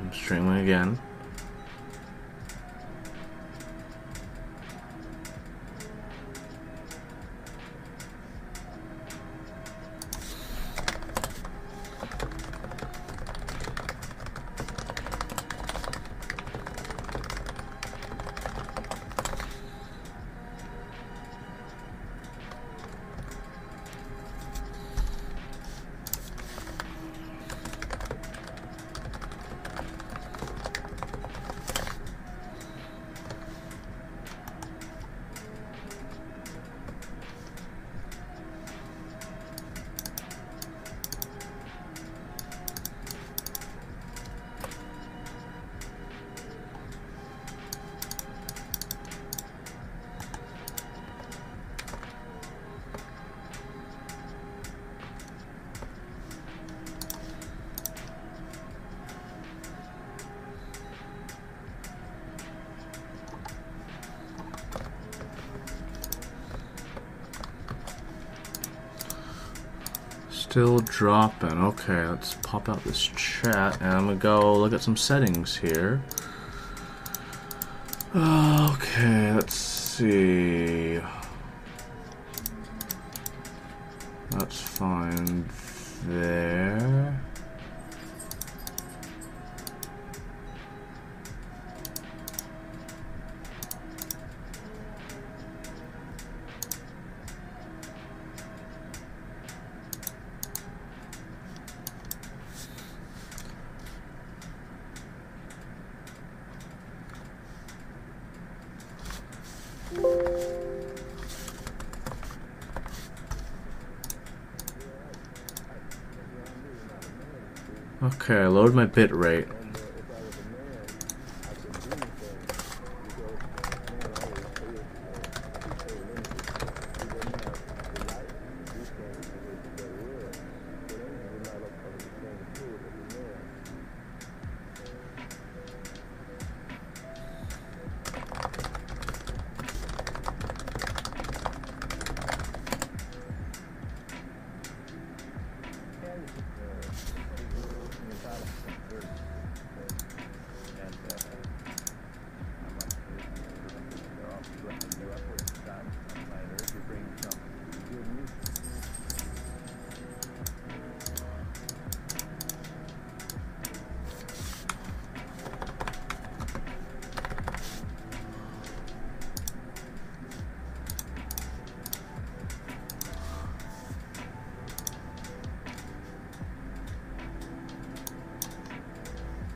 I'm streaming again. Still dropping. Okay, let's pop out this chat and I'm gonna go look at some settings here. Okay, let's see. That's fine there. Okay, I lowered my bit rate.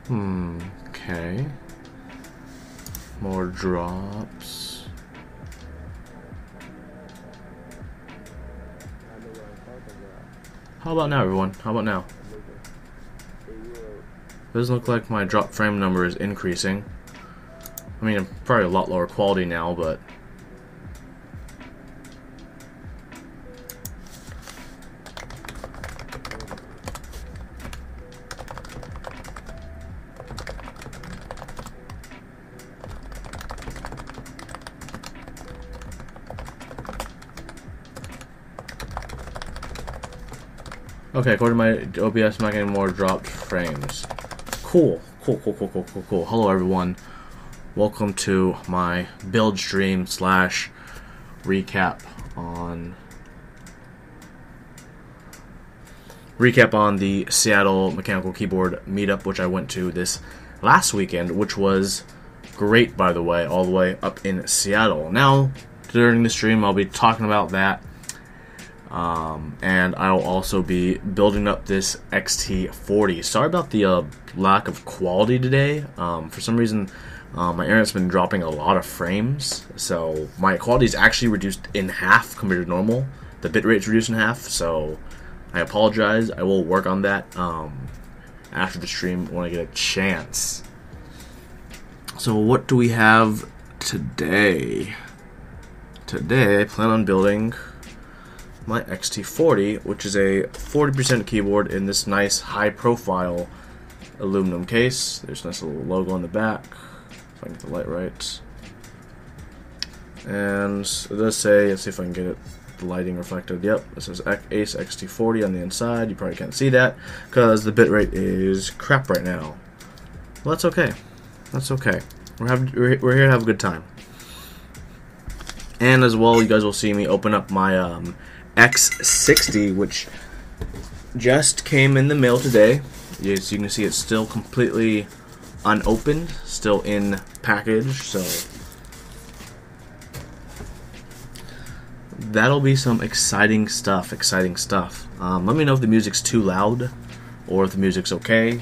Okay. More drops. How about now, everyone? How about now? Doesn't look like my drop frame number is increasing. I mean, I'm probably a lot lower quality now, but okay, according to my OBS, I'm not getting more dropped frames. Cool. Hello, everyone. Welcome to my build stream / recap on the Seattle Mechanical Keyboard Meetup, which I went to this last weekend, which was great, by the way, all the way up in Seattle. Now, during the stream, I'll be talking about that. And I'll also be building up this XT40. Sorry about the lack of quality today. For some reason, my internet's been dropping a lot of frames, so my quality is actually reduced in half compared to normal. The bitrate's reduced in half, so I apologize. I will work on that after the stream when I get a chance. So what do we have today? Today I plan on building my XT40, which is a 40% keyboard in this nice high-profile aluminum case. There's a nice little logo on the back, if I can get the light right. And it does say, let's see if I can get it, the lighting reflected. Yep, it says Ace XT40 on the inside. You probably can't see that because the bitrate is crap right now. Well, that's okay. That's okay. We're here to have a good time. And as well, you guys will see me open up my X60, which just came in the mail today. As you can see, it's still completely unopened, still in package, so that'll be some exciting stuff. Let me know if the music's too loud or if the music's okay.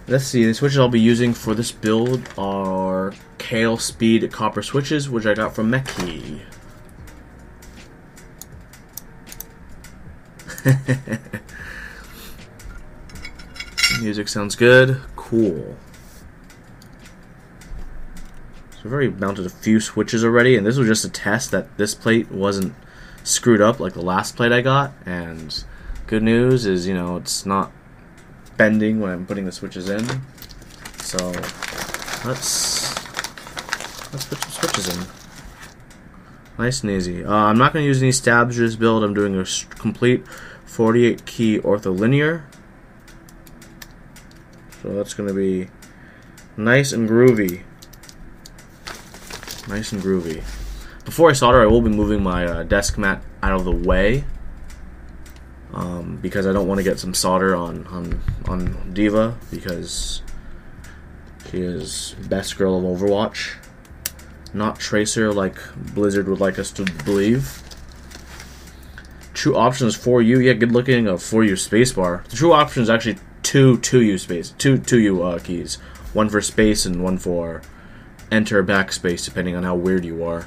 Let's see, the switches I'll be using for this build are Kale Speed copper switches, which I got from Meki. Music sounds good. Cool. So I've already mounted a few switches already, and this was just a test that this plate wasn't screwed up like the last plate I got. And good news is, you know, it's not bending when I'm putting the switches in. So let's put some switches in. Nice and easy. I'm not going to use any stabs for this build. I'm doing a complete 48 key ortholinear. So that's going to be nice and groovy. Nice and groovy. Before I solder, I will be moving my desk mat out of the way. Because I don't want to get some solder on Diva, because she is best girl of Overwatch. Not Tracer like Blizzard would like us to believe. True option is 4U. Yeah, good looking 4U spacebar. The true option is actually two 2U keys. One for space and one for enter backspace, depending on how weird you are.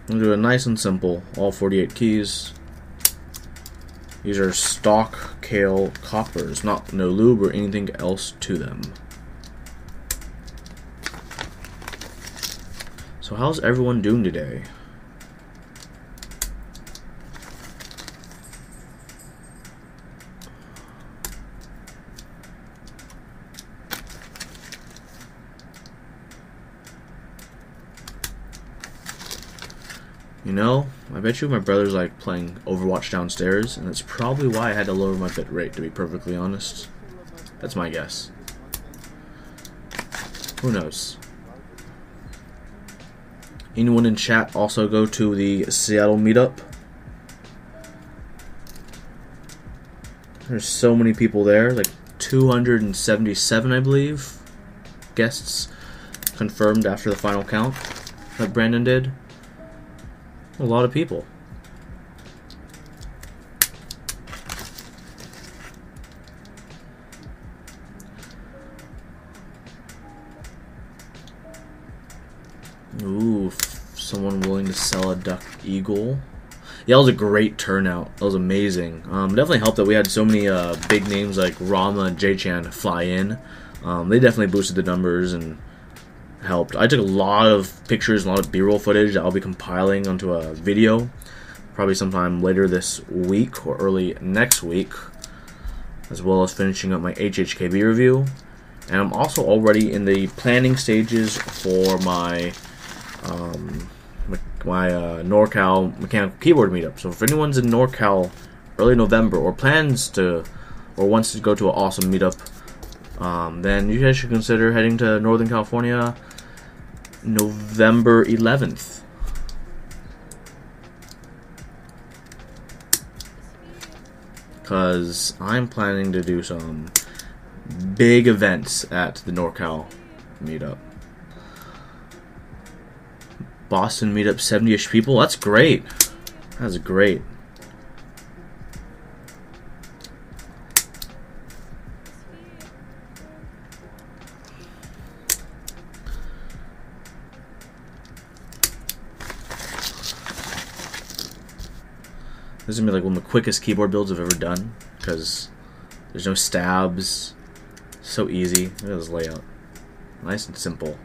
I'm gonna do it nice and simple. All 48 keys. These are stock Kale coppers, not no lube or anything else to them. So how's everyone doing today? You know, I bet you my brother's like playing Overwatch downstairs, and that's probably why I had to lower my bit rate, to be perfectly honest. That's my guess. Who knows? Anyone in chat also go to the Seattle Meetup? There's so many people there, like 277, I believe, guests confirmed after the final count that Brandon did. A lot of people. Ooh, someone willing to sell a Duck Eagle. Yeah, it was a great turnout. That was amazing. Definitely helped that we had so many big names like Rama and J-Chan fly in. They definitely boosted the numbers and helped. I took a lot of pictures and a lot of B-roll footage that I'll be compiling onto a video probably sometime later this week or early next week, as well as finishing up my HHKB review. And I'm also already in the planning stages for my NorCal mechanical keyboard meetup. So if anyone's in NorCal early November or plans to or wants to go to an awesome meetup, then you guys should consider heading to Northern California November 11th. Because I'm planning to do some big events at the NorCal meetup. Boston meetup, 70-ish people. That's great. That's great. This is going to be like one of the quickest keyboard builds I've ever done, because there's no stabs. So easy. Look at this layout. Nice and simple.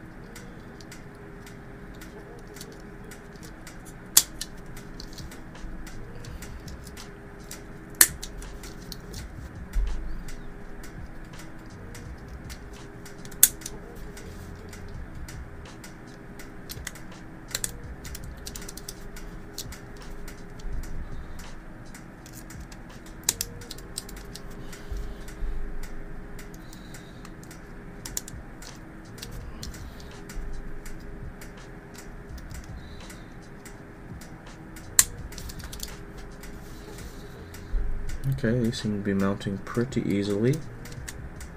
Okay, these seem to be mounting pretty easily.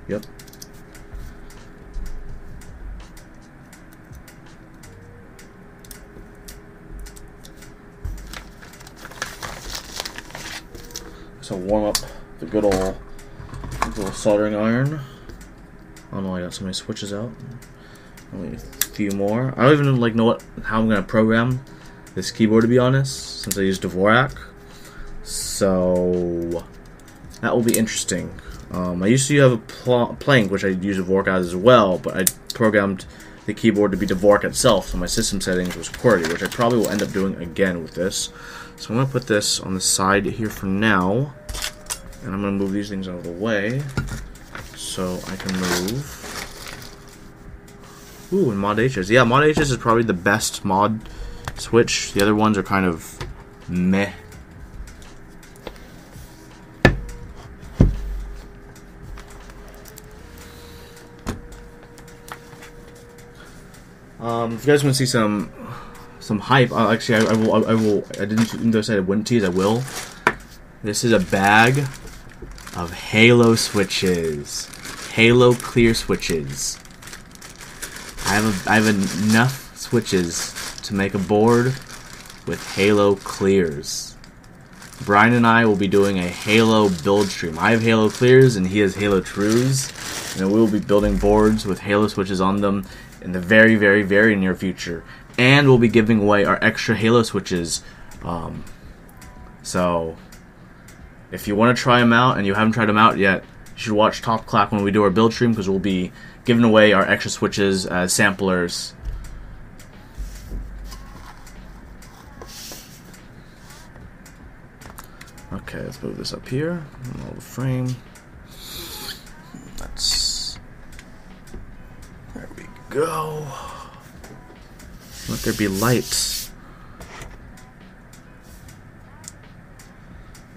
Yep. So warm up the good old soldering iron. Oh no, I got so many switches out. Only a few more. I don't even know how I'm gonna program this keyboard, to be honest, since I use Dvorak. So that will be interesting. I used to have a Plank, which I use Dvorak as well, but I programmed the keyboard to be Dvorak itself, so my system settings was QWERTY, which I probably will end up doing again with this. So I'm going to put this on the side here for now, and I'm going to move these things out of the way so I can move. Ooh, and mod H's. Yeah, mod H's is probably the best mod switch. The other ones are kind of meh. If you guys want to see some hype, actually, I will. I didn't, even though I said I wouldn't tease, I will. This is a bag of Halo switches, Halo clear switches. I have enough switches to make a board with Halo clears. Brian and I will be doing a Halo build stream. I have Halo clears and he has Halo trues, and we will be building boards with Halo switches on them in the very, very, very near future. And we'll be giving away our extra Halo switches. So if you want to try them out and you haven't tried them out yet, you should watch Top Clack when we do our build stream, because we'll be giving away our extra switches as samplers. Okay, let's move this up here. Roll the frame. There we go. Let there be light.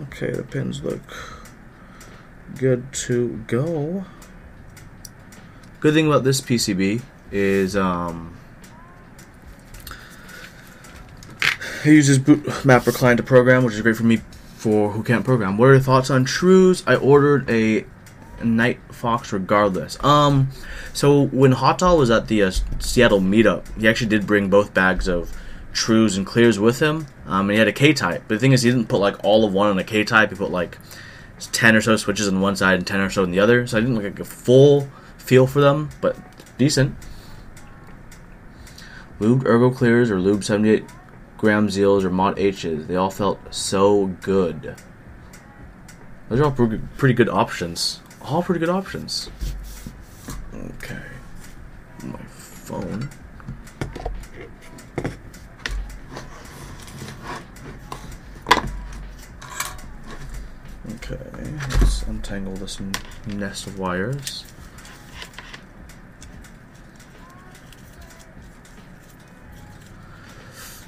Okay, the pins look good to go. Good thing about this PCB is it uses boot mapper client to program, which is great for me for who can't program. What are your thoughts on trues? I ordered a Night Fox regardless. So when Hotal was at the Seattle Meetup, he actually did bring both bags of trues and clears with him, and he had a K-type. But the thing is, he didn't put all of one on a K-type. He put 10 or so switches on one side and 10 or so on the other. So I didn't get a full feel for them, but decent. Lubed Ergo clears or lubed 78 gram Zeals or mod H's. They all felt so good. Those are all pretty good options. All pretty good options. Okay. My phone. Okay, let's untangle this nest of wires.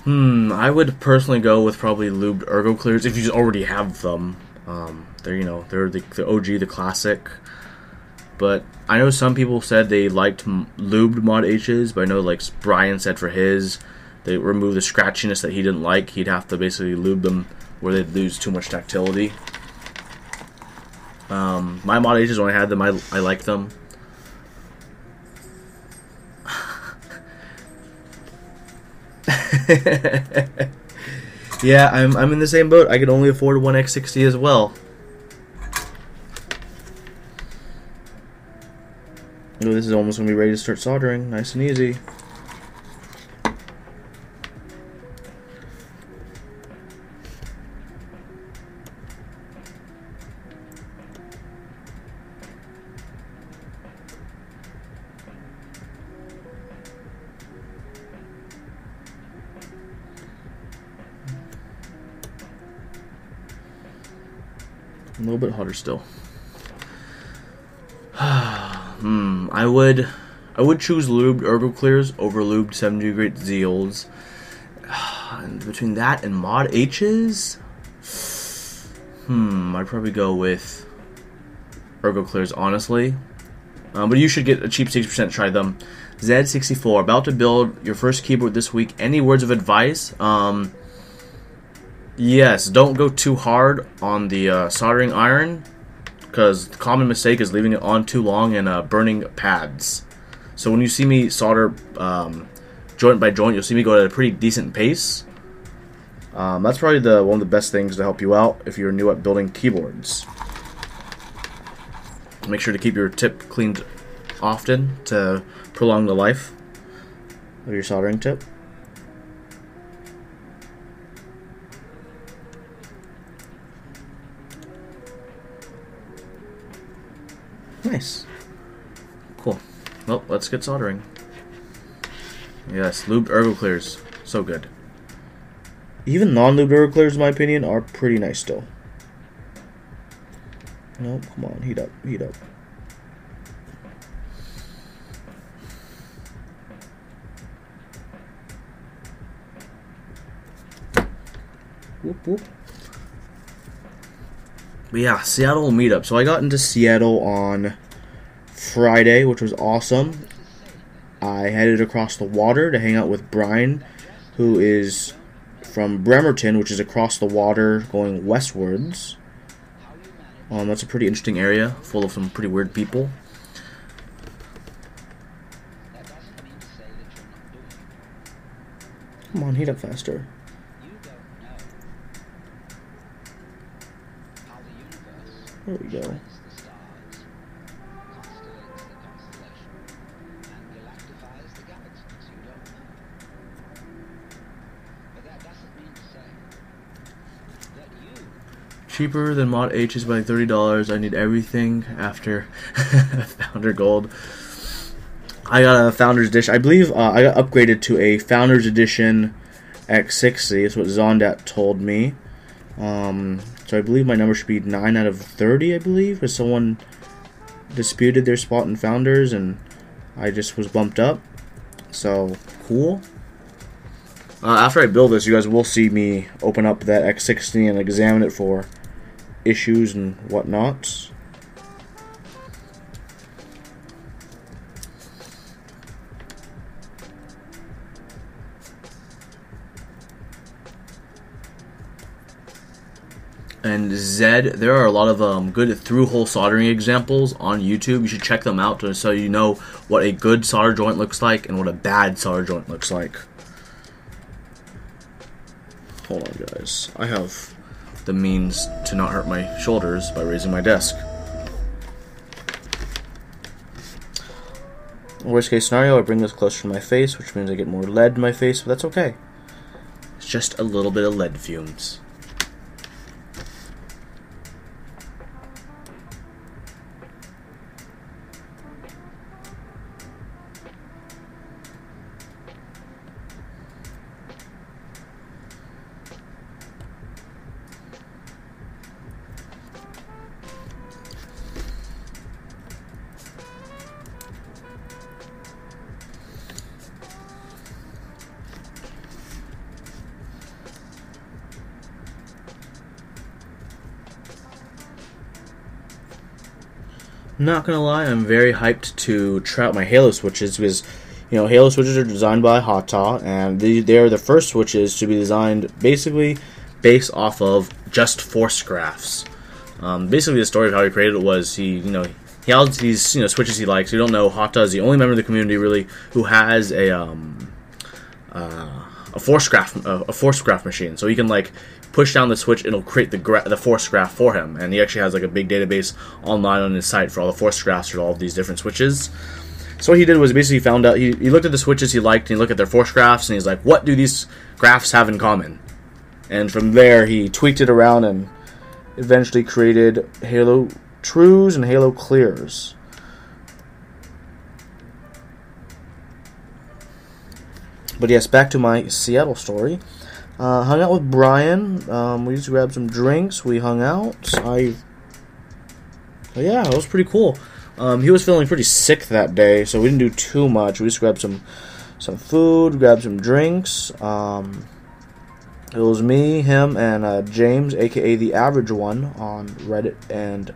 I would personally go with probably lubed Ergo clears if you already have them. They're the OG, the classic. But I know some people said they liked lubed mod H's, but I know Brian said for his, they remove the scratchiness that he didn't like. He'd have to basically lube them where they'd lose too much tactility. My mod H's, when I had them, I liked them. Yeah, I'm in the same boat. I could only afford one X60 as well. Ooh, this is almost gonna be ready to start soldering. Nice and easy. A little bit hotter still. I would choose lubed Ergo clears over lubed 70 grade Zeals. And between that and mod H's, I'd probably go with Ergo clears, honestly. But you should get a cheap 60%. Try them. Z64, about to build your first keyboard this week. Any words of advice? Yes, don't go too hard on the soldering iron, because the common mistake is leaving it on too long and burning pads. So when you see me solder joint by joint, you'll see me go at a pretty decent pace. That's probably one of the best things to help you out if you're new at building keyboards. Make sure to keep your tip cleaned often to prolong the life of your soldering tip. Nice. Cool. Well, let's get soldering. Yes, lubed ergo clears. So good. Even non-lubed ergo clears, in my opinion, are pretty nice still. No, come on, heat up, heat up. Whoop, whoop. But yeah, Seattle Meetup. So I got into Seattle on Friday, which was awesome. I headed across the water to hang out with Brian, who is from Bremerton, which is across the water going westwards. That's a pretty interesting area, full of some pretty weird people. Come on, heat up faster. There we go. Cheaper than Mod H is by $30. I need everything after Founder Gold. I got a Founder's Edition. I believe I got upgraded to a Founder's Edition X60. That's what Zondat told me. So I believe my number should be 9 out of 30, I believe, because someone disputed their spot in Founders, and I just was bumped up. So, cool. After I build this, you guys will see me open up that X60 and examine it for issues and whatnot. And Zed, there are a lot of good through-hole soldering examples on YouTube. You should check them out so you know what a good solder joint looks like and what a bad solder joint looks like. Hold on, guys. I have the means to not hurt my shoulders by raising my desk. Worst case scenario, I bring this closer to my face, which means I get more lead in my face, but that's okay. It's just a little bit of lead fumes. Not gonna lie, I'm very hyped to try out my Halo switches because, you know, Halo switches are designed by Hata, and they are the first switches to be designed basically based off of just force graphs. Basically, the story of how he created it was he has these switches he likes. You don't know, Hata is the only member of the community really who has a force graph machine, so he can like push down the switch, it'll create the force graph for him, and he actually has like a big database online on his site for all the force graphs for all of these different switches. So what he did was basically found out, he looked at the switches he liked, and he looked at their force graphs, and he's like, what do these graphs have in common? And from there he tweaked it around and eventually created Halo Trues and Halo Clears. But yes, back to my Seattle story. Hung out with Brian. We just grabbed some drinks. We hung out. Yeah, it was pretty cool. He was feeling pretty sick that day, so we didn't do too much. We just grabbed some food, grabbed some drinks. It was me, him, and James, aka the Average One, on Reddit and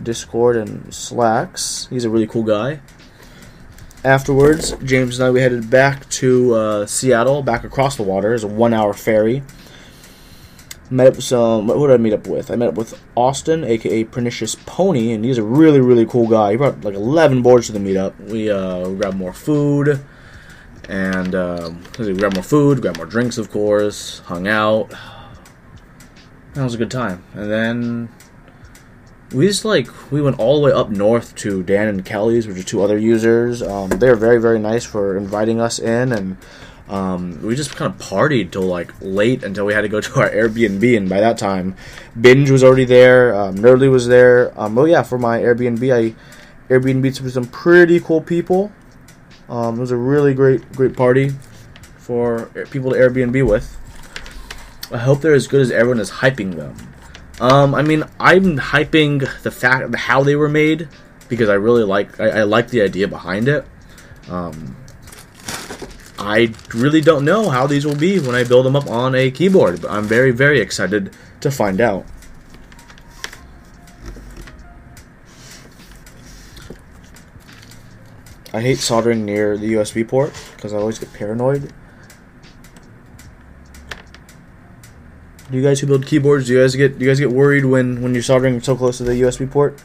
Discord and Slacks. He's a really cool guy. Afterwards, James and I, we headed back to Seattle, back across the water. It's a 1-hour ferry. Met up with some. What did I meet up with? I met up with Austin, aka Pernicious Pony, and he's a really, really cool guy. He brought like 11 boards to the meetup. We grabbed more food, and we grabbed more food, grabbed more drinks, of course, hung out. That was a good time. And then we went all the way up north to Dan and Kelly's, which are 2 other users. They were very, very nice for inviting us in, and we just kind of partied till like late until we had to go to our Airbnb. And by that time, Binge was already there, Nerdly was there. For my Airbnb, I Airbnb'd with some pretty cool people. It was a really great party for people to Airbnb with. I hope they're as good as everyone is hyping them. I mean, I'm hyping the fact of how they were made because I really like the idea behind it. I really don't know how these will be when I build them up on a keyboard, but I'm very, very excited to find out. I hate soldering near the USB port because I always get paranoid. Do you guys who build keyboards, do you guys get worried when you're soldering so close to the USB port?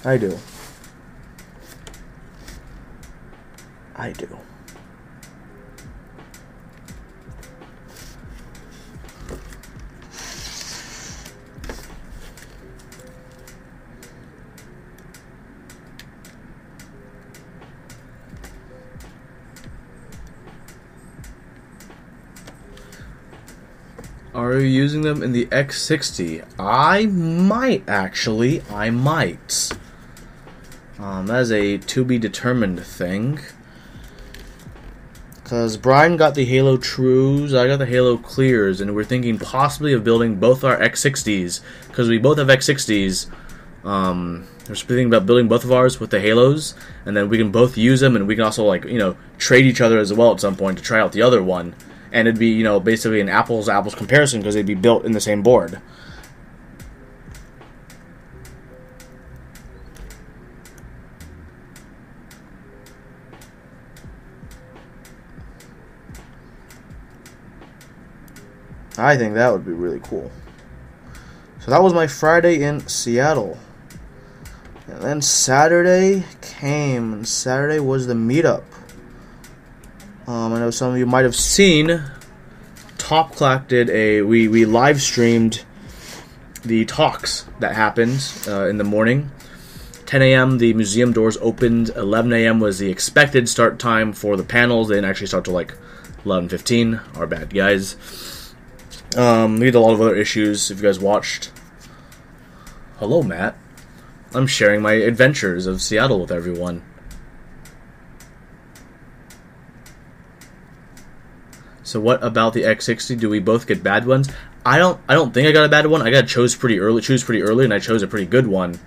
I do. I do. Are you using them in the X60? I might, actually. I might. That is a to-be-determined thing. Because Brian got the Halo Trues, I got the Halo Clears, and we're thinking possibly of building both our X60s. Because we both have X60s. We're thinking about building both of ours with the Halos, and then we can both use them, and we can also, like, trade each other as well at some point to try out the other one. And it'd be, basically an apples-to-apples comparison because they'd be built in the same board. I think that would be really cool. So that was my Friday in Seattle. And then Saturday came, and Saturday was the meetup. I know some of you might have seen, Top Clack did we live streamed the talks that happened in the morning. 10 a.m. the museum doors opened. 11 a.m. was the expected start time for the panels. They didn't actually start till like 11:15. Our bad, guys. We had a lot of other issues. If you guys watched, hello, Matt. I'm sharing my adventures of Seattle with everyone. So what about the X60? Do we both get bad ones? I don't think I got a bad one. I got choose pretty early, and I chose a pretty good one.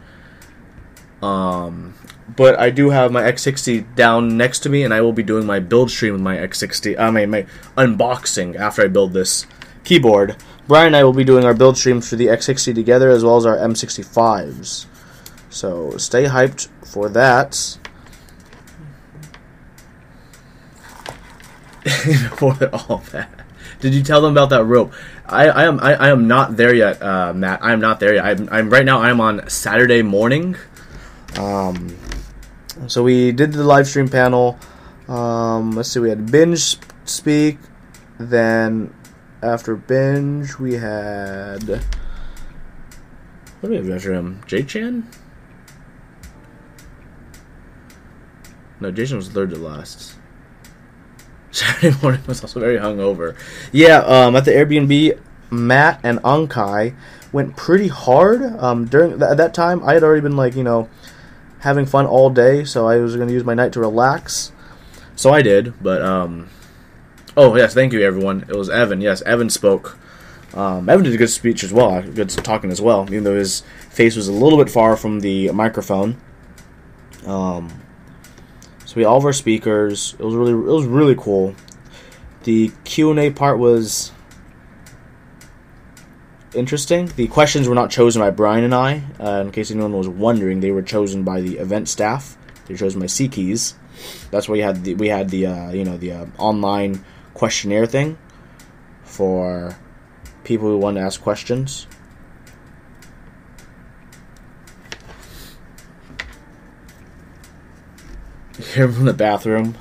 But I do have my X60 down next to me, and I will be doing my build stream with my X60. My unboxing after I build this keyboard. Brian and I will be doing our build streams for the X60 together, as well as our M65s. So stay hyped for that. Before all that, did you tell them about that rope? I am not there yet, Matt. I am not there yet. I'm right now. I am on Saturday morning. So we did the live stream panel. Let's see. We had Binge speak. Then after Binge, we had, what do we have after him? J-Chan? No, Jason was third to last. Saturday morning was also very hungover. Yeah, at the Airbnb, Matt and Ankai went pretty hard. During at that time, I had already been having fun all day, so I was going to use my night to relax. So I did, but oh yes, thank you everyone. It was Evan. Yes, Evan spoke. Evan did a good speech as well, good talking as well, even though his face was a little bit far from the microphone. So we had all of our speakers. It was really cool. The Q&A part was interesting. The questions were not chosen by Brian and I. In case anyone was wondering, they were chosen by the event staff. They chose my C keys. That's why we had the online questionnaire thing for people who want to ask questions. Here from the bathroom.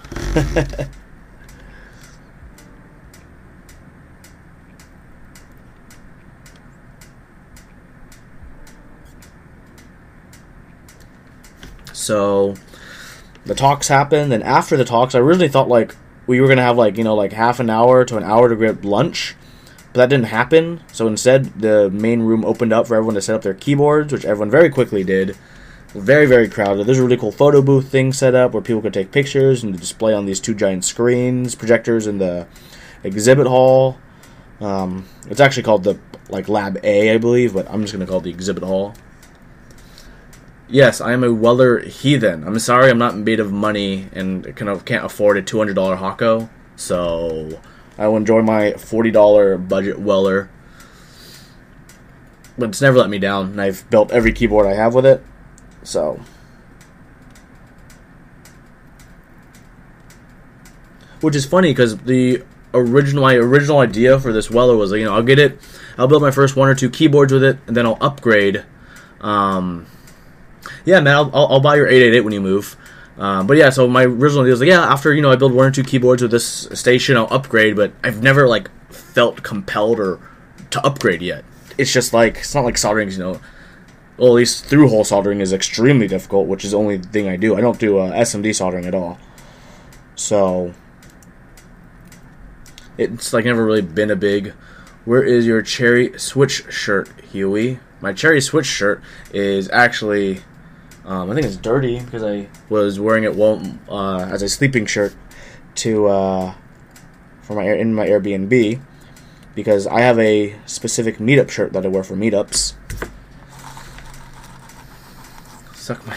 So the talks happened, and after the talks, I originally thought like we were gonna have like half an hour to an hour to grab lunch, but that didn't happen. So instead, the main room opened up for everyone to set up their keyboards, which everyone very quickly did. Very, very crowded. There's a really cool photo booth thing set up where people could take pictures and display on these 2 giant screens, projectors in the exhibit hall. It's actually called the Lab A, I believe, but I'm just gonna call it the exhibit hall. Yes, I am a weller heathen. I'm sorry I'm not made of money and can't afford a $200 Hako, so I will enjoy my $40 budget weller. But it's never let me down, and I've built every keyboard I have with it. So, which is funny because my original idea for this weller was I'll build my first 1 or 2 keyboards with it, and then I'll upgrade. Yeah, man, I'll buy your 888 when you move. But yeah, so my original idea was after I build 1 or 2 keyboards with this station, I'll upgrade. But I've never felt compelled to upgrade yet. It's just it's not like soldering, well, at least through-hole soldering is extremely difficult, which is the only thing I do. I don't do SMD soldering at all. So, it's never really been a big... Where is your cherry switch shirt, Huey? My cherry switch shirt is actually... I think it's dirty because I was wearing it as a sleeping shirt in my Airbnb, because I have a specific Meetup shirt that I wear for meetups. Suck my...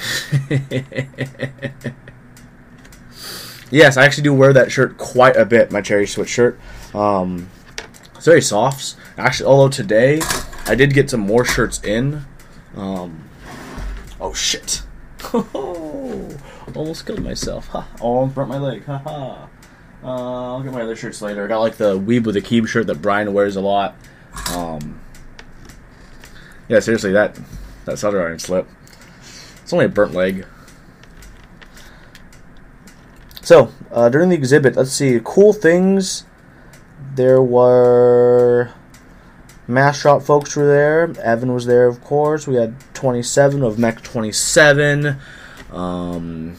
Yes, I actually do wear that shirt quite a bit, my cherry switch shirt. It's very soft. Actually, although today I did get some more shirts in. Oh, shit. Almost killed myself. Almost burnt my leg. I'll get my other shirts later. I got the Weeb with a Keeb shirt that Brian wears a lot. Yeah, seriously, that solder iron slipped. It's only a burnt leg. So, during the exhibit, let's see, cool things. There were Mass Shop folks were there. Evan was there, of course. We had 27 of Mech 27. Booper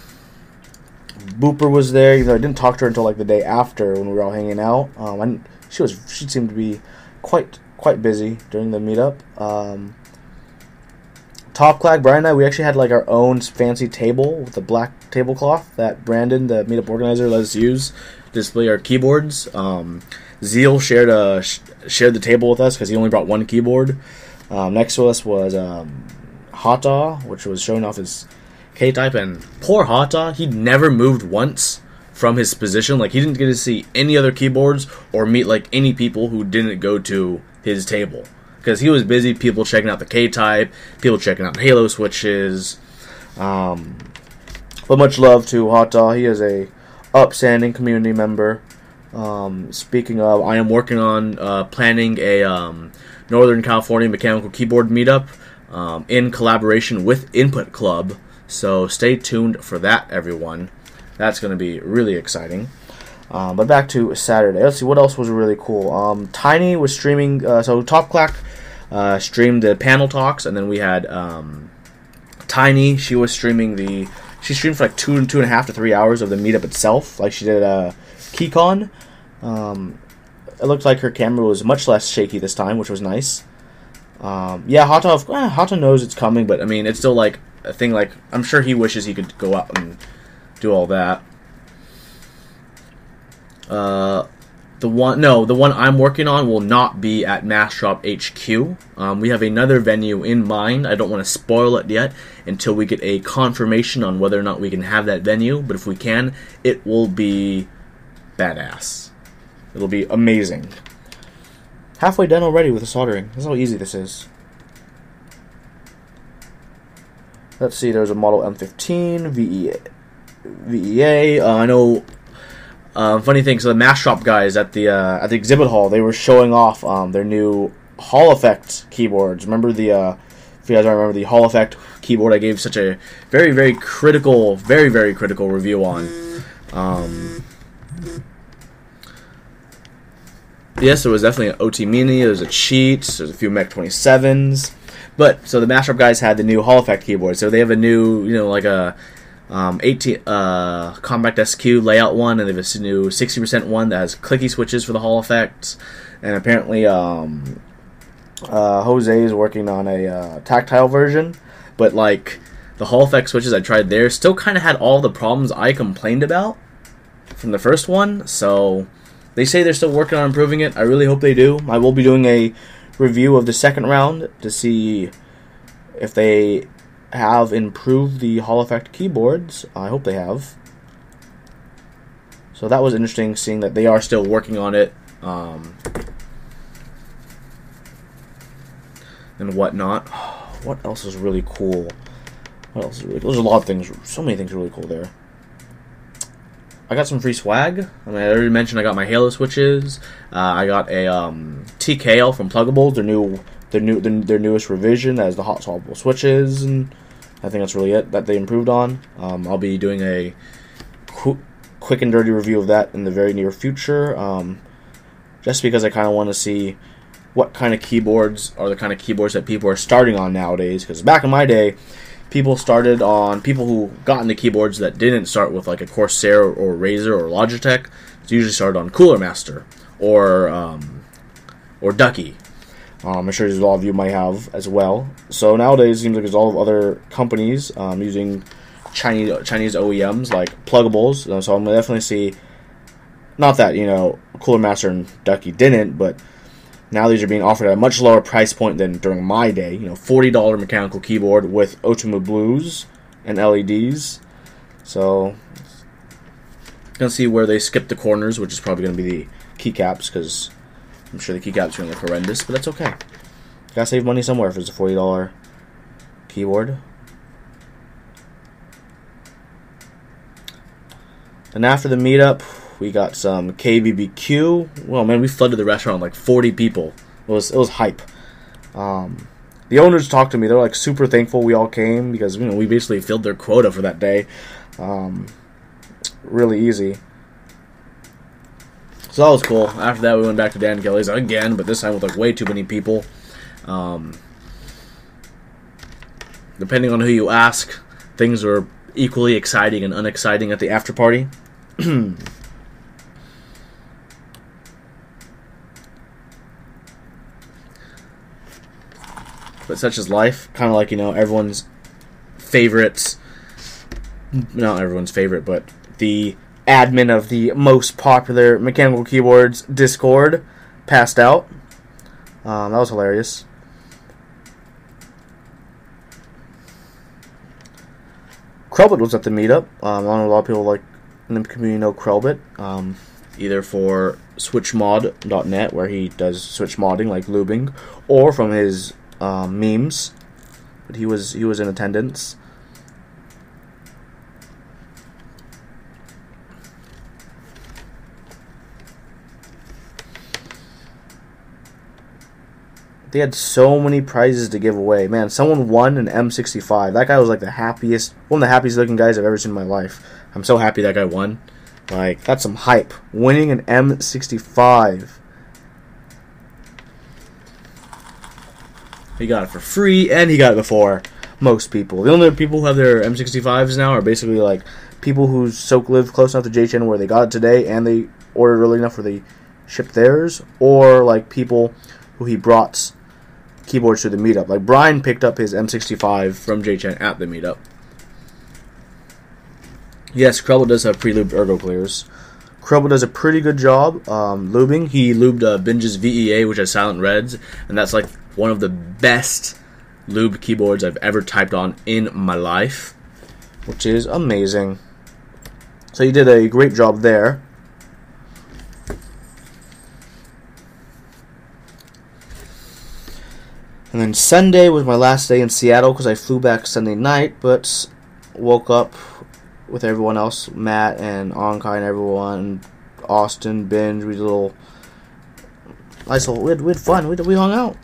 was there. I didn't talk to her until the day after when we were all hanging out. She seemed to be quite busy during the meetup. Top Clag, Brian and I, we actually had our own fancy table with a black tablecloth that Brandon, the meetup organizer, let us use to display our keyboards. Zeal shared the table with us because he only brought 1 keyboard. Next to us was Hata, which was showing off his K-type, and poor Hata, he never moved once from his position. He didn't get to see any other keyboards or meet any people who didn't go to his table. Because he was busy, people checking out the K-type, people checking out Halo switches. But much love to Hata. He is a upstanding community member. Speaking of, I am working on planning a Northern California mechanical keyboard meetup in collaboration with Input Club. So stay tuned for that, everyone. That's going to be really exciting. But back to Saturday. Let's see, what else was really cool? Tiny was streaming, so Top Clack streamed the panel talks, and then we had Tiny, she was streaming she streamed for 2.5 to 3 hours of the meetup itself, like she did KeyCon. It looked like her camera was much less shaky this time, which was nice. Yeah, Hata knows it's coming, but it's still a thing. I'm sure he wishes he could go out and do all that. The one I'm working on will not be at Mass Shop HQ. We have another venue in mind. I don't want to spoil it yet until we get a confirmation on whether or not we can have that venue. But if we can, it will be badass. It'll be amazing. Halfway done already with the soldering. That's how easy this is. Let's see, there's a model M15, VEA. I know. Funny thing, so the Mass Shop guys at the exhibit hall, they were showing off their new Hall Effect keyboards. Remember the if you guys remember the Hall Effect keyboard I gave such a very critical review on. Yes, there was definitely an OT Mini. There was a Cheat. There's a few Mech 27s. But so the Mass Shop guys had the new Hall Effect keyboard. So they have a new, like a 18 compact SQ layout one, and they have a new 60% one that has clicky switches for the Hall Effect. And apparently, Jose is working on a tactile version, but like the Hall Effect switches I tried there still kind of had all the problems I complained about from the first one. So they say they're still working on improving it. I really hope they do. I will be doing a review of the second round to see if they have improved the Hall Effect keyboards. I hope they have. So that was interesting, seeing that they are still working on it and whatnot. What else is really cool? There's a lot of things. So many things really cool there. I got some free swag. I already mentioned I got my Halo switches. I got a TKL from Pluggables. Their newest revision that has the hot swappable switches, and I think that's really it that they improved on. I'll be doing a quick and dirty review of that in the very near future, just because I kind of want to see what kind of keyboards are the kind of keyboards that people are starting on nowadays. Because back in my day, people who got into keyboards that didn't start with like a Corsair or Razer or Logitech. They usually started on Cooler Master or Ducky. I'm sure a lot of you might have as well. So nowadays it seems like there's all of other companies using Chinese OEMs like Pluggables. So I'm gonna definitely see, not that Cooler Master and Ducky didn't, but now these are being offered at a much lower price point than during my day. $40 mechanical keyboard with Ultimate Blues and LEDs. So, gonna see where they skip the corners, which is probably gonna be the keycaps, because I'm sure the keycaps are gonna look horrendous, but that's okay. Gotta save money somewhere if it's a $40 keyboard. And after the meetup, we got some KBBQ. Well, man, we flooded the restaurant like 40 people. It was hype. The owners talked to me. They're like super thankful we all came because we basically filled their quota for that day. Really easy. So that was cool. After that, we went back to Dan Kelly's again, but this time with like way too many people. Depending on who you ask, things were equally exciting and unexciting at the after party. But such is life. Kind of like, everyone's favorites. Not everyone's favorite, but the admin of the most popular mechanical keyboards Discord passed out. That was hilarious. Krelbit was at the meetup. I know a lot of people like in the community know Krelbit. Either for switchmod.net, where he does switch modding like lubing, or from his memes. But he was in attendance. They had so many prizes to give away. Man, someone won an M65. That guy was like one of the happiest looking guys I've ever seen in my life. I'm so happy that guy won. Like, that's some hype. Winning an M65. He got it for free, and he got it before most people. The only people who have their M65s now are basically like people who live close enough to JHN where they got it today, and they ordered early enough where they shipped theirs, or like people who he brought keyboards to the meetup. Like Brian picked up his M65 from JHN at the meetup. Yes, Krelbit does have pre-lubed ergo clears. Krelbit does a pretty good job lubing. He lubed Binge's VEA, which has silent reds, and that's like one of the best lubed keyboards I've ever typed on in my life, which is amazing. So he did a great job there. And then Sunday was my last day in Seattle because I flew back Sunday night, but woke up with everyone else, Matt and Onkai and everyone, Austin, Binge. We did a little nice little. We had fun. We hung out.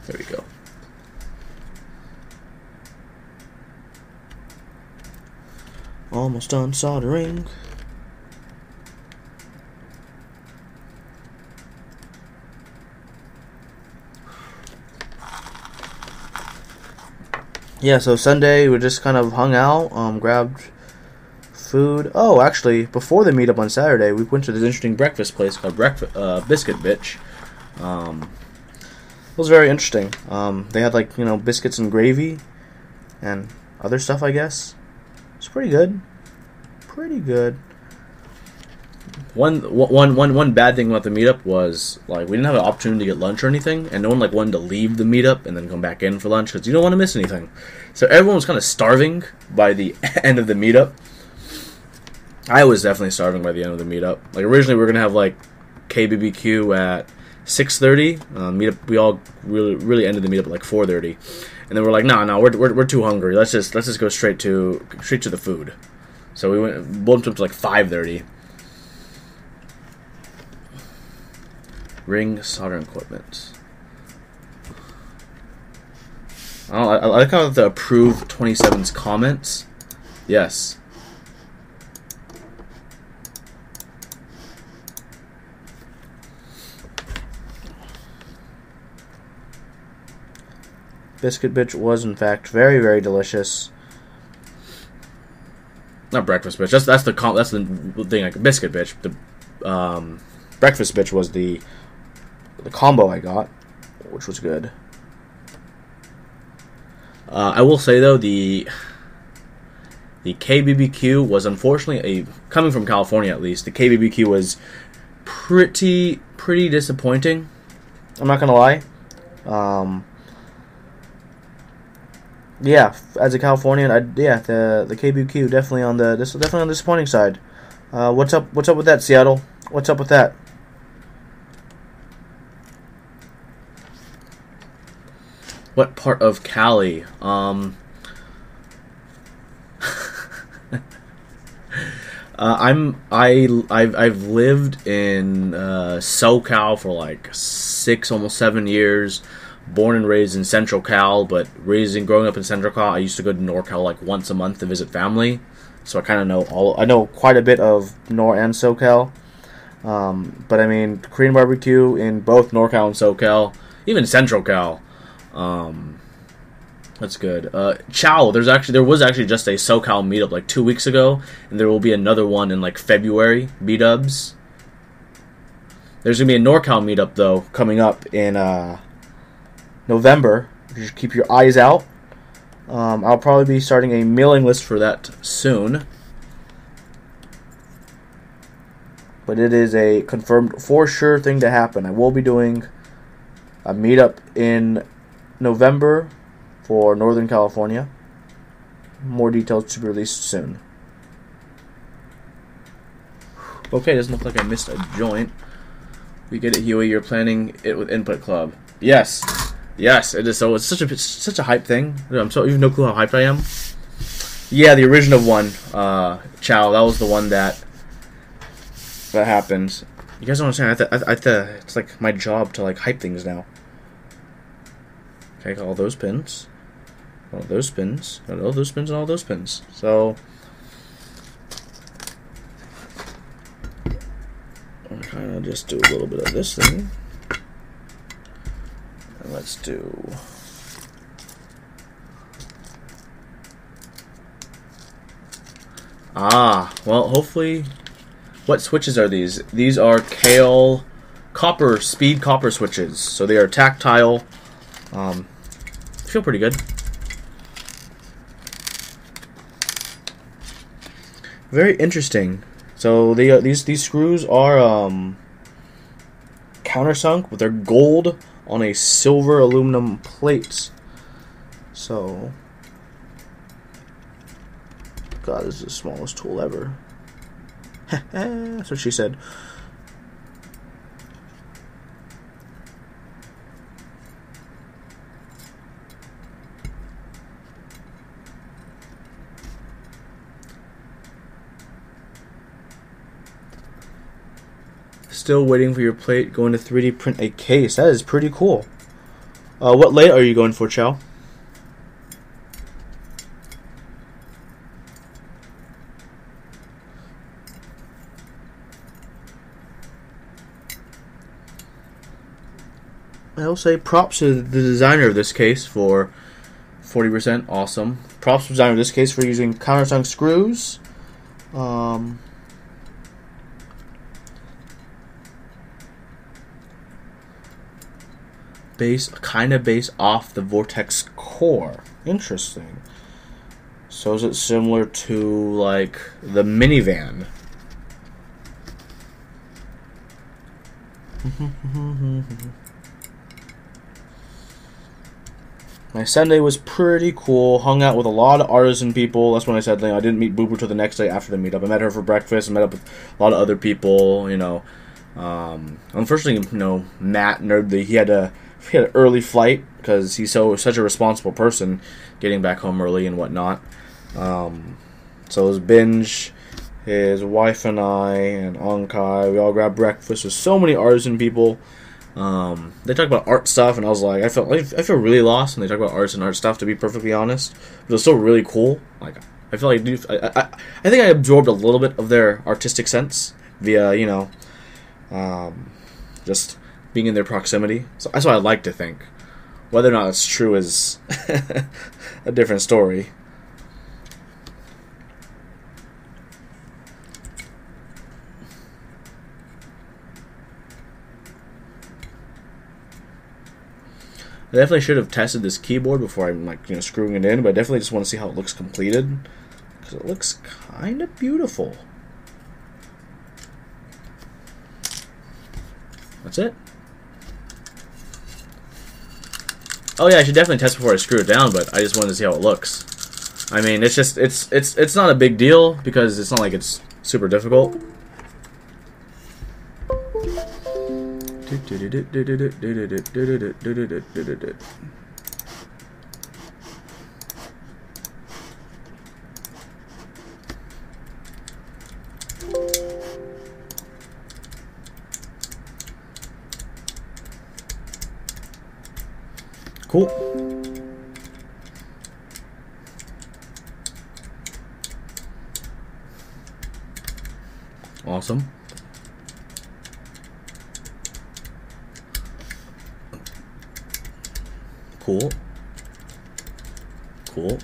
There we go. Almost done soldering. Yeah, so Sunday we just kind of hung out, grabbed food. Oh, actually, before the meetup on Saturday, we went to this interesting breakfast place called Biscuit Bitch. It was very interesting. They had biscuits and gravy and other stuff, I guess. It's pretty good. Pretty good. One bad thing about the meetup was we didn't have an opportunity to get lunch or anything, and no one wanted to leave the meetup and then come back in for lunch because you don't want to miss anything. So everyone was kind of starving by the end of the meetup. I was definitely starving by the end of the meetup. Originally we were gonna have KBBQ at 6:30. Meetup, we all really ended the meetup at 4:30, and then we're like, no, we're too hungry. Let's just go straight to the food. So we bumped up to 5:30. Ring soldering equipment. I like how the approve 27's comments. Yes. Biscuit Bitch was in fact very, very delicious. Not breakfast bitch. That's the thing. Biscuit Bitch. The breakfast bitch was the combo I got, which was good. I will say though the KBBQ was unfortunately coming from California at least. The KBBQ was pretty disappointing. I'm not gonna lie. Yeah, as a Californian, the KBBQ definitely on the disappointing side. What's up with that, Seattle? What's up with that? What part of Cali? I've lived in SoCal for 6, almost 7 years. Born and raised in Central Cal, but growing up in Central Cal, I used to go to NorCal once a month to visit family. So I kind of know I know quite a bit of Nor and SoCal. But I mean, Korean barbecue in both NorCal and SoCal, even Central Cal. That's good. Chow. There was actually just a SoCal meetup 2 weeks ago, and there will be another one in February. B-dubs. There's gonna be a NorCal meetup though coming up in November. Just keep your eyes out. I'll probably be starting a mailing list for that soon. But it is a confirmed for sure thing to happen. I will be doing a meetup in November for Northern California. More details to be released soon. Okay, doesn't look like I missed a joint. We get it, Huey. You're planning it with Input Club. Yes. Yes, it is. So it's such a hype thing. I'm so, you have no clue how hyped I am. Yeah, the original one, Chow. That was the one that happened. You guys don't understand. It's my job to hype things now. Okay, all those pins, all those pins, and all those pins, and all those pins. So I'm kind of just do a little bit of this thing. Let's do. Well, hopefully. What switches are these? These are Kale speed copper switches. So they are tactile. Feel pretty good. Very interesting. So these screws are countersunk, but they're gold on a silver aluminum plate. So, God, this is the smallest tool ever. That's what she said. Still waiting for your plate. Going to 3D print a case. That is pretty cool. What late are you going for, Chow? I'll say props to the designer of this case for 40%. Awesome. Props to the designer of this case for using countersunk screws. Base off the Vortex core. Interesting. So is it similar to like the minivan? My Sunday was pretty cool. Hung out with a lot of artisan people. That's when I said, I didn't meet Boo Boo till the next day after the meetup. I met her for breakfast. I met up with a lot of other people. Unfortunately, Matt Nerdly, he had an early flight because he's such a responsible person, getting back home early and whatnot. So it was Binge, his wife and I, and Ankai. We all grabbed breakfast with so many artisan people. They talk about art stuff, and I was like, I feel really lost when they talk about arts and art stuff, to be perfectly honest. But it was still really cool. Like, I feel like I think I absorbed a little bit of their artistic sense via, just being in their proximity. So that's what I like to think. Whether or not it's true is a different story. I definitely should have tested this keyboard before I'm screwing it in, but I definitely just want to see how it looks completed, because it looks kind of beautiful. That's it. Oh yeah, I should definitely test before I screw it down, but I just wanted to see how it looks. I mean, it's not a big deal because it's not like it's super difficult. Cool. Awesome. Cool. Cool.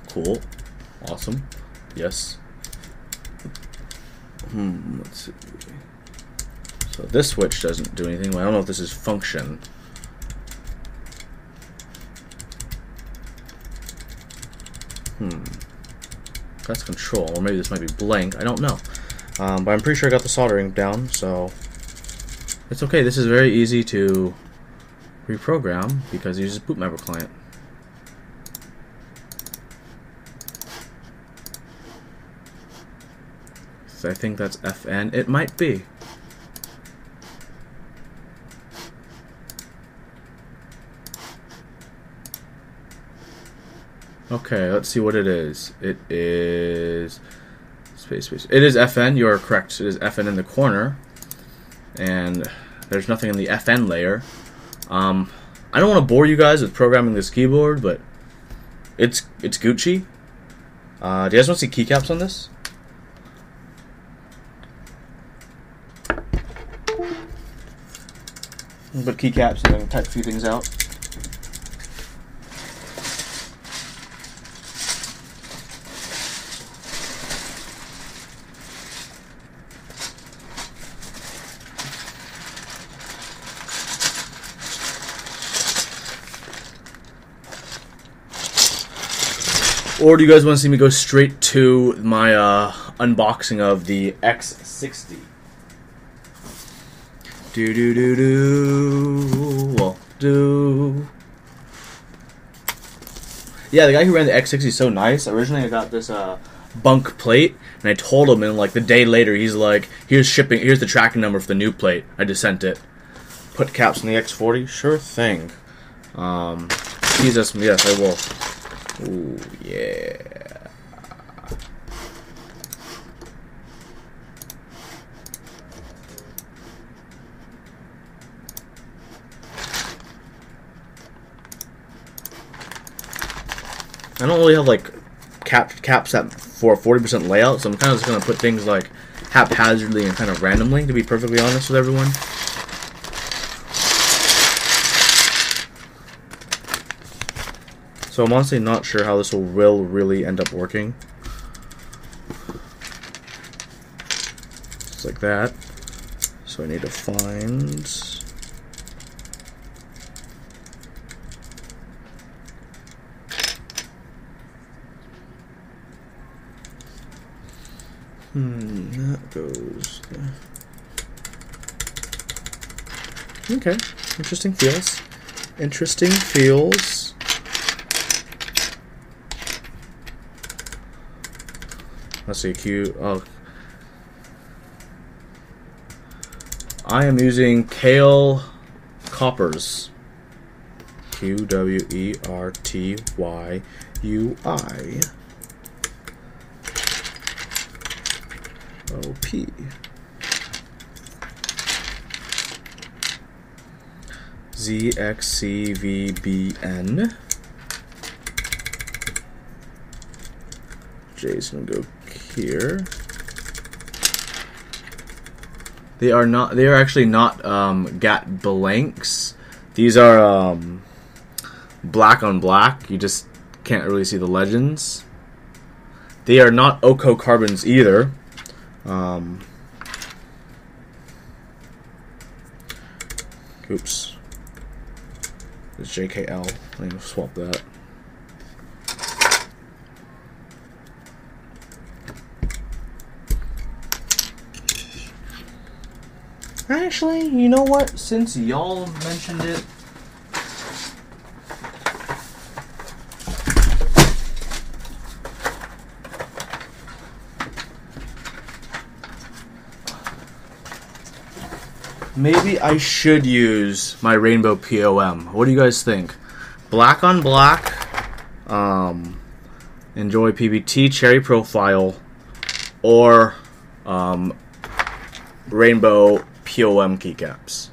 Cool. Awesome. Yes. Let's see. So this switch doesn't do anything. Well, I don't know if this is function. That's control, or maybe this might be blank. I don't know. But I'm pretty sure I got the soldering down, so it's okay. This is very easy to reprogram because it uses bootmapper client. So I think that's FN. It might be. Okay, let's see what it is. It is space. It is FN. You are correct. It is FN in the corner, and there's nothing in the FN layer. I don't want to bore you guys with programming this keyboard, but it's Gucci. Do you guys want to see keycaps on this? Put keycaps and then type a few things out. Or do you guys want to see me go straight to my unboxing of the X60? Yeah, the guy who ran the X60 is so nice. Originally, I got this bunk plate, and I told him, and like the day later, he's like, "Here's shipping. Here's the tracking number for the new plate." I just sent it. Put caps on the X40. Sure thing. Jesus, yes, I will. Ooh, yeah. I don't really have like caps at for a 40% layout, so I'm kind of just gonna put things like haphazardly and kind of randomly, to be perfectly honest with everyone. So I'm honestly not sure how this will really end up working. Just like that. So I need to find... that goes there. Okay, interesting feels. Interesting feels. Let's see, oh. I am using Kale Coppers. Qwertyyui. OP. ZXCVBN. J's gonna go here. They are actually not GAT blanks. These are black on black. You just can't really see the legends. They are not OCO carbons either. Oops. It's JKL. I'm gonna swap that. Actually, you know what? Since y'all mentioned it, maybe I should use my rainbow POM. What do you guys think? Black on black, enjoy PBT, cherry profile, or rainbow POM keycaps.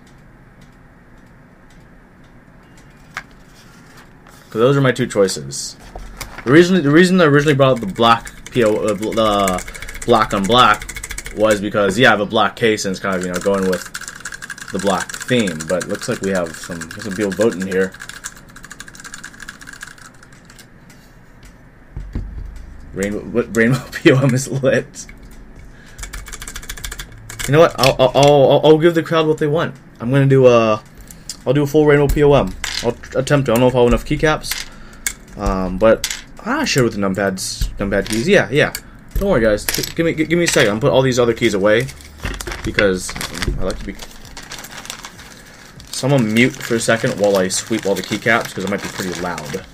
So those are my two choices. The reason I originally brought up the black black on black was because I have a black case and it's kind of going with the black theme. But it looks like we have some people voting here. Rainbow POM is lit. You know what? I'll give the crowd what they want. I'm gonna do I'll do a full rainbow POM. I'll attempt to. I don't know if I'll have enough keycaps. But I share with the numpad keys. Yeah. Don't worry, guys. Give me a second. I'm gonna put all these other keys away because I like to be. So I'm gonna mute for a second while I sweep all the keycaps because it might be pretty loud.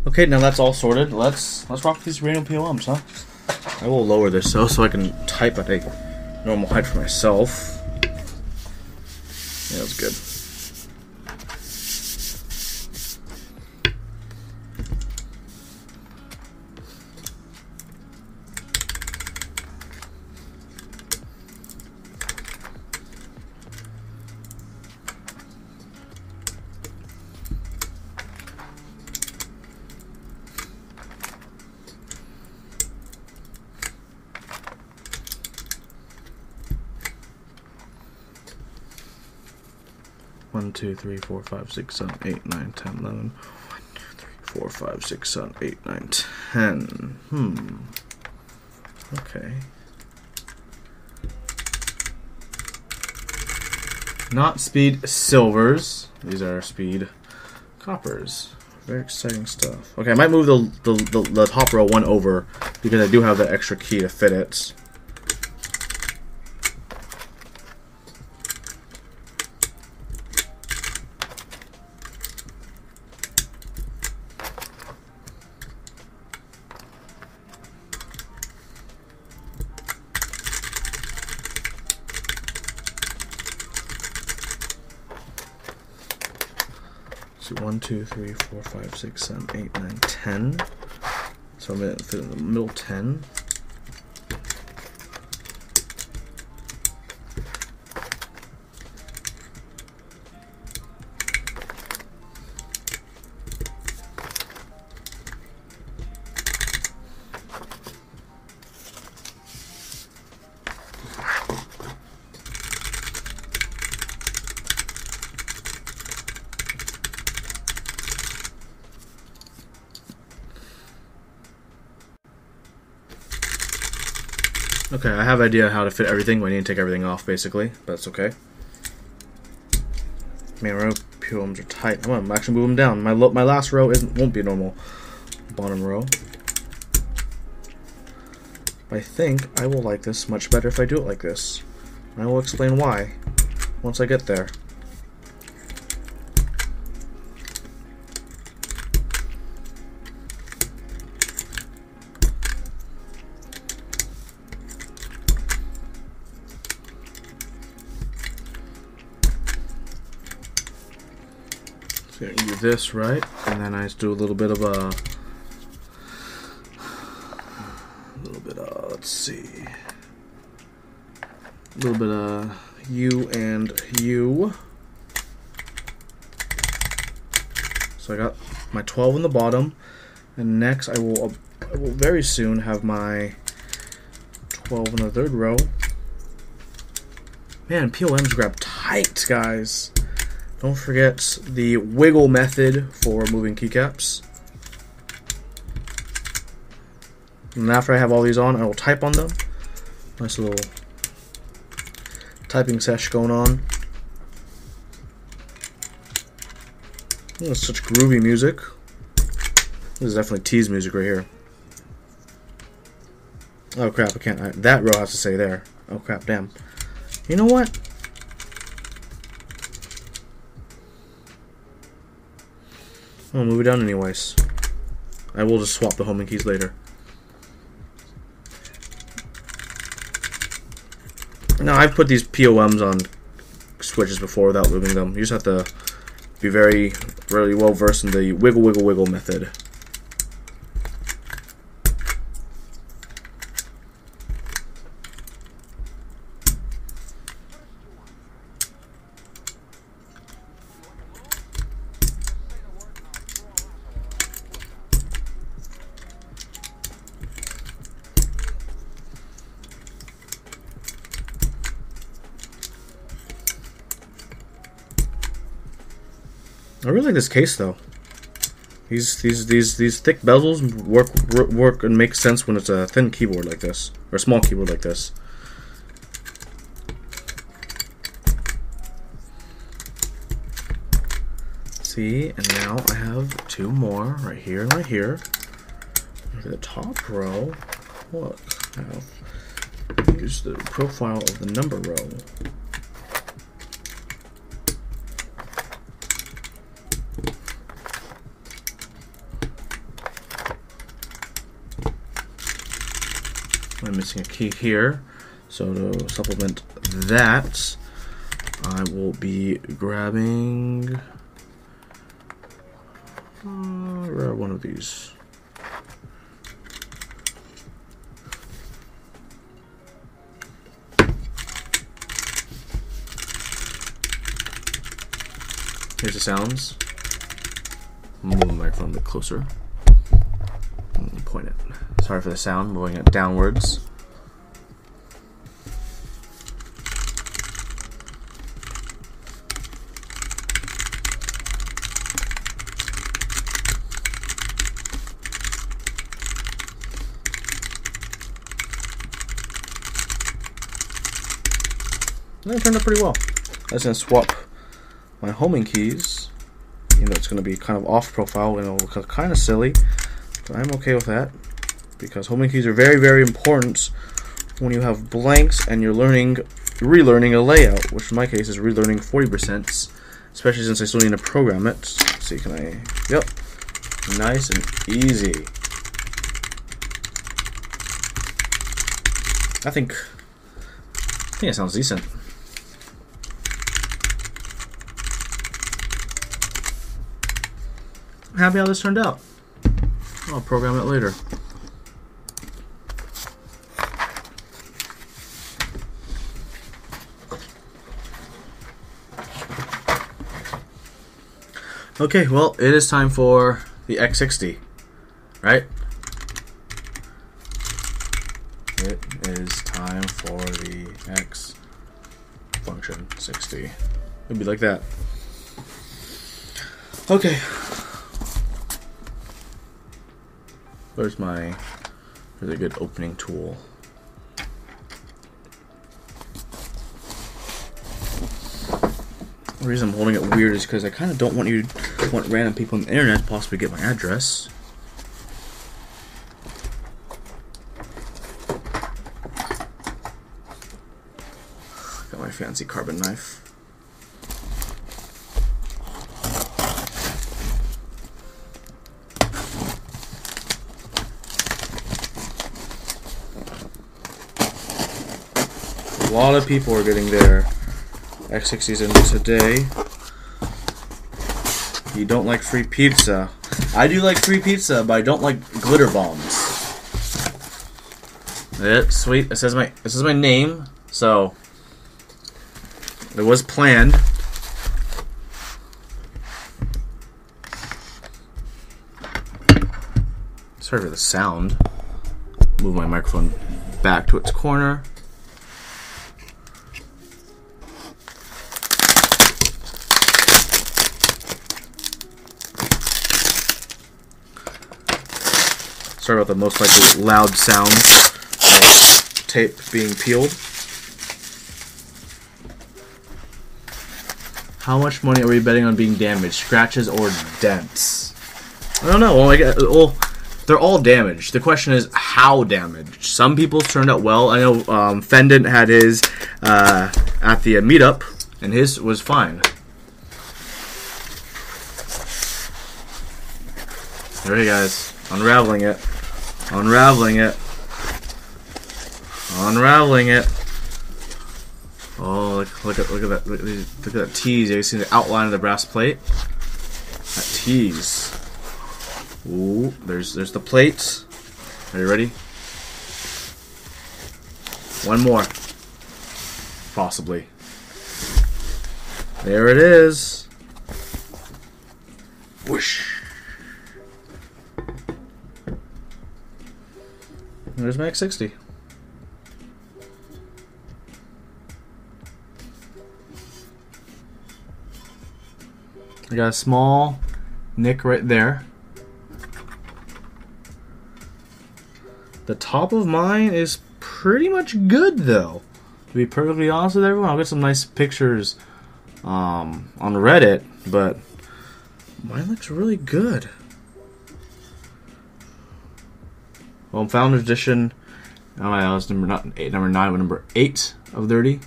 Okay, now that's all sorted. Let's rock these random POMs, huh? I will lower this so I can type at a normal height for myself. Yeah, that's good. One, 2, 3, 4, 5, 6, 7, 8, 9, 10, 11. 1, 2, 3, 4, 5, 6, 7, 8, 9, 10. Okay. Not speed silvers. These are speed coppers. Very exciting stuff. Okay, I might move the top row one over because I do have the extra key to fit it. So 1, 2, 3, 4, 5, 6, 7, 8, 9, 10. So I'm going to fit in the middle 10. Okay, I have an idea how to fit everything, but I need to take everything off, basically. But that's okay. Man, row POMs are tight. I'm actually move them down. My last row won't be normal. Bottom row. But I think I will like this much better if I do it like this. And I will explain why once I get there. So you do this right, and then I just do a little bit of let's see, a little bit of U and U. So I got my 12 on the bottom, and next I will very soon have my 12 in the third row. Man, POMs grab tight, guys. Don't forget the wiggle method for moving keycaps. And after I have all these on, I will type on them. Nice little typing sesh going on. Oh, such groovy music. This is definitely tease music right here. Oh crap, I can't. That row has to stay there. Oh crap, damn. You know what? I'll move it down anyways. I will just swap the homing keys later. Now, I've put these POMs on switches before without moving them. You just have to be very well versed in the wiggle, wiggle, wiggle method. I really like this case though. These thick bezels work and make sense when it's a thin keyboard like this, or a small keyboard like this. See, and now I have two more right here and right here. Look at the top row. Look, I have use the profile of the number row. I'm missing a key here, so to supplement that, I will be grabbing one of these. Here's the sounds. Move the microphone a bit closer. Point it. Sorry for the sound, moving it downwards. And that turned out pretty well. I was going to swap my homing keys You know, it's going to be kind of off profile and it'll look kind of silly, but I'm okay with that because homing keys are very, very important when you have blanks and you're relearning a layout, which in my case is relearning 40%, especially since I still need to program it. Let's see, can I? Yep, nice and easy. I think it sounds decent. I'm happy how this turned out. I'll program it later. Okay, well, it is time for the X60, right? It is time for the X function 60. It'd be like that. Okay. Where's my really good opening tool? The reason I'm holding it weird is because I kind of don't want random people on the internet to possibly get my address. Got my fancy carbon knife. A lot of people are getting their X60s in today. You don't like free pizza. I do like free pizza, but I don't like glitter bombs. Sweet. It says my name, so it was planned. Sorry for the sound. Move my microphone back to its corner. Sorry about the most likely loud sound of tape being peeled. How much money are we betting on being damaged? Scratches or dents? I don't know. Well, they're all damaged. The question is how damaged. Some people's turned out well. I know Fendant had his at the Meetup, and his was fine. There you guys, unraveling it. Unraveling it. Unraveling it. Oh, look at that! Look at that tease. You see the outline of the brass plate. That tease. Ooh, there's the plate. Are you ready? One more, possibly. There it is. Whoosh. There's my X60. I got a small nick right there. The top of mine is pretty much good, though. To be perfectly honest with everyone, I'll get some nice pictures on Reddit, but mine looks really good. Well, Founders Edition. Oh, I was number 9, but number 8 of 30.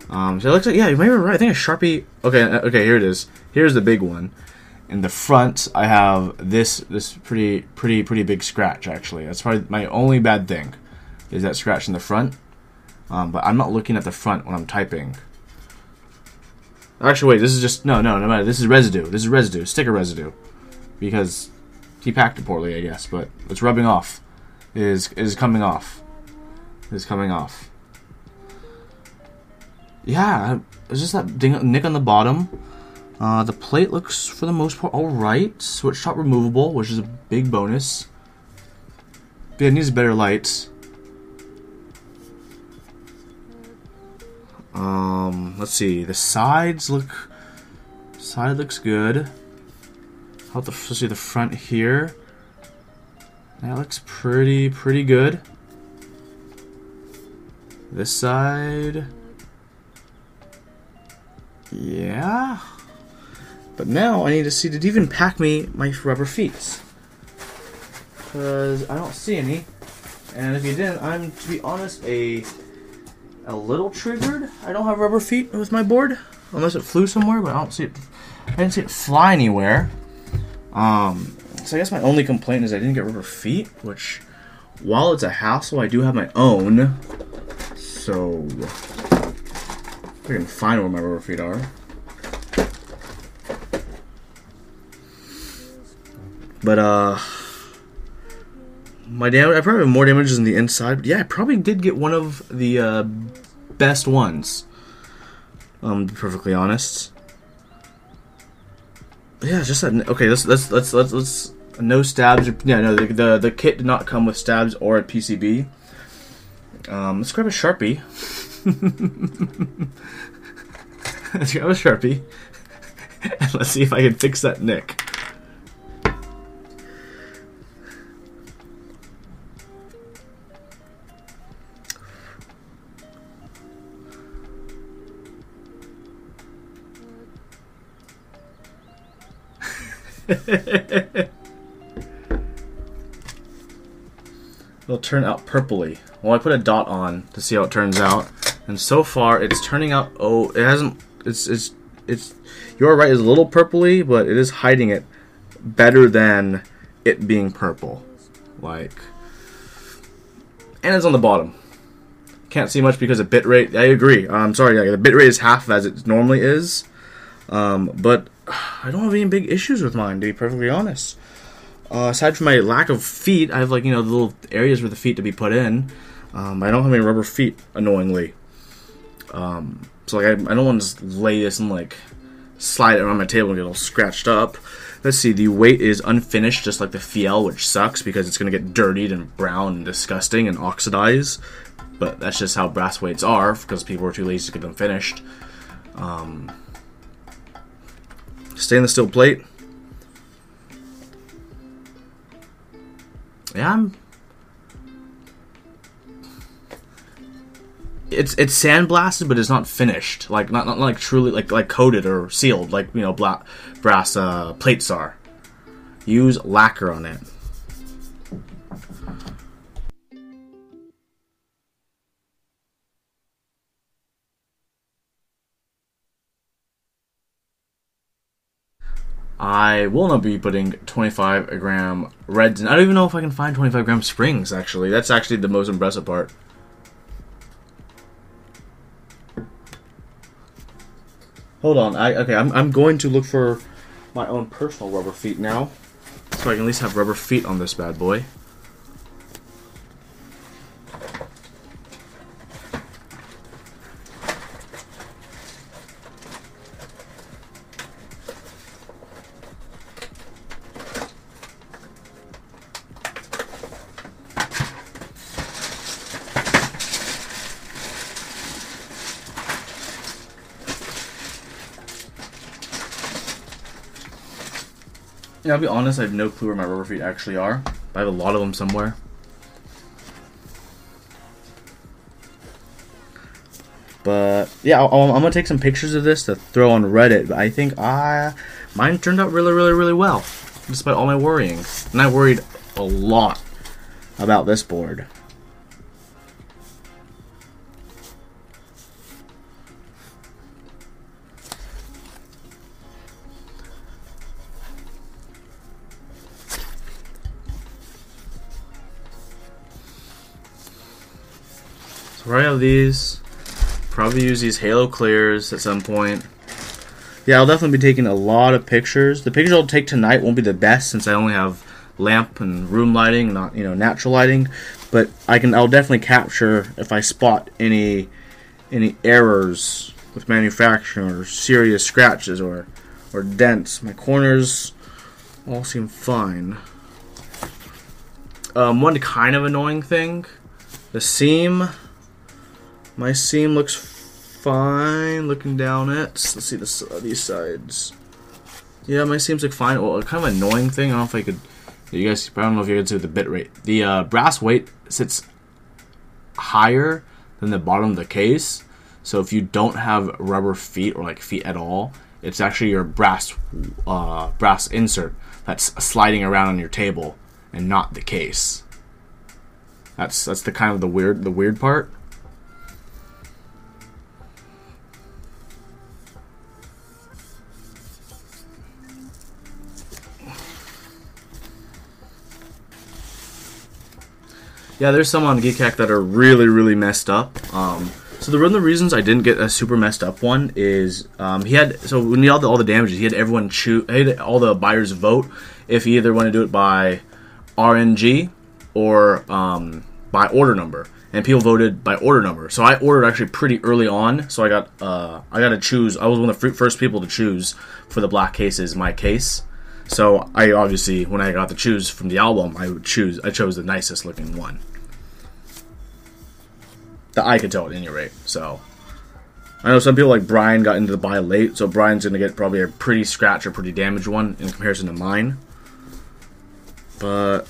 So it looks like, yeah, you might be right. I think a Sharpie. Okay, here it is. Here's the big one. In the front, I have this pretty big scratch. Actually, that's probably my only bad thing, is that scratch in the front. But I'm not looking at the front when I'm typing. Actually, wait. This is just no. This is residue. This is residue, sticker residue, because he packed it poorly, I guess. But it's rubbing off. It is coming off. It is coming off. Yeah, it's just that nick on the bottom. The plate looks, for the most part, alright. Switch top removable, which is a big bonus. But it needs better lights. Let's see. The sides look... Side looks good. How about let's see the front here. That looks pretty good. This side... Yeah... But now I need to see, did he even pack me my rubber feet? Because I don't see any. And if you didn't, I'm, to be honest, a little triggered. I don't have rubber feet with my board. Unless it flew somewhere, but I don't see it. I didn't see it fly anywhere. So I guess my only complaint is I didn't get rubber feet, which, while it's a hassle, I do have my own. So, if I can find where my rubber feet are. But, my damage, I probably have more damages on the inside. But yeah, I probably did get one of the best ones. To be perfectly honest. But yeah, just that. Okay, let's no stabs. Yeah, no, the kit did not come with stabs or a PCB. Let's grab a Sharpie. Let's grab a Sharpie, and let's see if I can fix that nick. It'll turn out purpley. Well, I put a dot on to see how it turns out, and so far it's turning out. Oh, it hasn't. It's. You're right. It's a little purpley, but it is hiding it better than it being purple. Like, and it's on the bottom. Can't see much because of bitrate. I agree. I'm sorry. Yeah, the bitrate is half as it normally is, but I don't have any big issues with mine, to be perfectly honest. Aside from my lack of feet, I have, like, you know, the little areas for the feet to be put in. I don't have any rubber feet, annoyingly. So, like, I don't want to just lay this and, like, slide it around my table and get all scratched up. Let's see, the weight is unfinished, just like the Fiel, which sucks because it's going to get dirtied and brown and disgusting and oxidize. But that's just how brass weights are, because people are too lazy to get them finished. Stainless steel plate. Yeah, it's sandblasted, but it's not finished. Like not like truly like coated or sealed, like, you know, brass plates are. Use lacquer on it. I will not be putting 25 gram reds in. I don't even know if I can find 25 gram springs, actually. That's actually the most impressive part. Hold on. I'm going to look for my own personal rubber feet now, so I can at least have rubber feet on this bad boy. Yeah, I'll be honest, I have no clue where my rubber feet actually are. I have a lot of them somewhere. But yeah, I'm gonna take some pictures of this to throw on Reddit. But I think mine turned out really well, despite all my worrying. And I worried a lot about this board. So I have these. Probably use these halo clears at some point. Yeah, I'll definitely be taking a lot of pictures. The pictures I'll take tonight won't be the best since I only have lamp and room lighting, not, you know, natural lighting. But I'll definitely capture if I spot any errors with manufacturing or serious scratches or dents. My corners all seem fine. One kind of annoying thing, the seam. My seam looks fine looking down it. Let's see these sides. Yeah, my seams look fine. Well, a kind of annoying thing, I don't know if I could... You guys, I don't know if you can see the bit rate. The brass weight sits higher than the bottom of the case. So if you don't have rubber feet or like feet at all, It's actually your brass insert that's sliding around on your table, and not the case. That's the kind of the weird part. Yeah, there's some on Keycaps that are really messed up. So one of the reasons I didn't get a super messed up one is he had, so when he had all the damages, he had everyone choose, he had all the buyers vote if he either want to do it by RNG or by order number, and people voted by order number. So I ordered actually pretty early on, so I got to choose. I was one of the first people to choose for the black cases, my case. So I obviously, when I got to choose from the album, I chose the nicest looking one that I could tell at any rate. So I know some people like Brian got into the buy late, so Brian's gonna get probably a pretty scratch or pretty damaged one in comparison to mine. But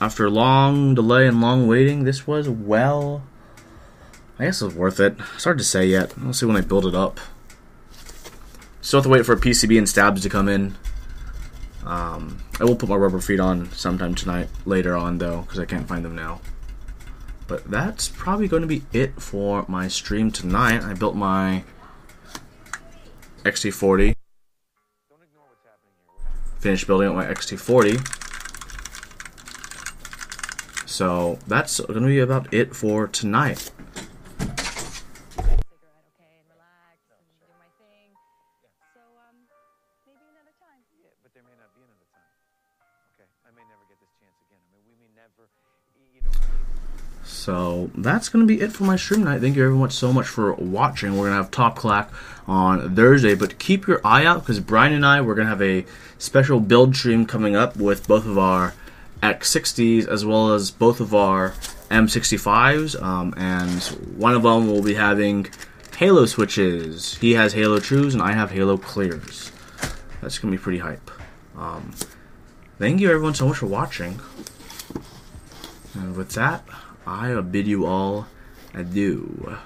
after long delay and long waiting, this was, well, I guess it was worth it. It's hard to say yet. We'll see when I build it up. Still have to wait for a PCB and stabs to come in. I will put my rubber feet on sometime tonight, later on though, because I can't find them now. But that's probably going to be it for my stream tonight. I built my XT40. Finished building up my XT40. So that's going to be about it for tonight. So that's going to be it for my stream tonight. Thank you everyone so much for watching. We're going to have Top Clack on Thursday, but keep your eye out because Brian and I, we're going to have a special build stream coming up with both of our X60s as well as both of our M65s, and one of them will be having Halo switches. He has Halo Trues and I have Halo Clears. That's going to be pretty hype. Thank you everyone so much for watching. And with that, I bid you all adieu.